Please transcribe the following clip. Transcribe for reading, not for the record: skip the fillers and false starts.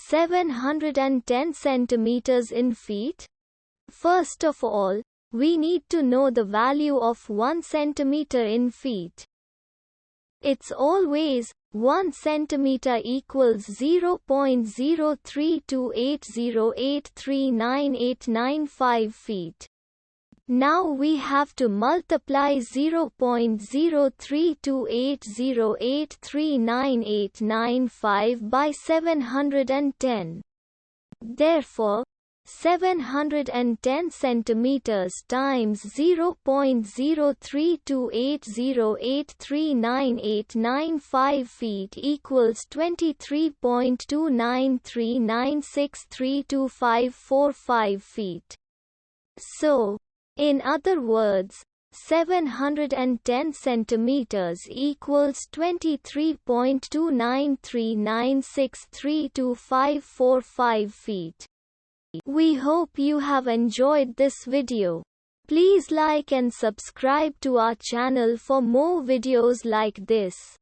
710 centimeters in feet? First of all, we need to know the value of 1 centimeter in feet. It's always 1 centimeter equals 0.03280839895 feet. Now we have to multiply 0.03280839895 by 710. Therefore, 710 centimeters times 0.03280839895 feet equals 23.2939632545 feet. So, in other words, 710 centimeters equals 23.2939632545 feet. We hope you have enjoyed this video. Please like and subscribe to our channel for more videos like this.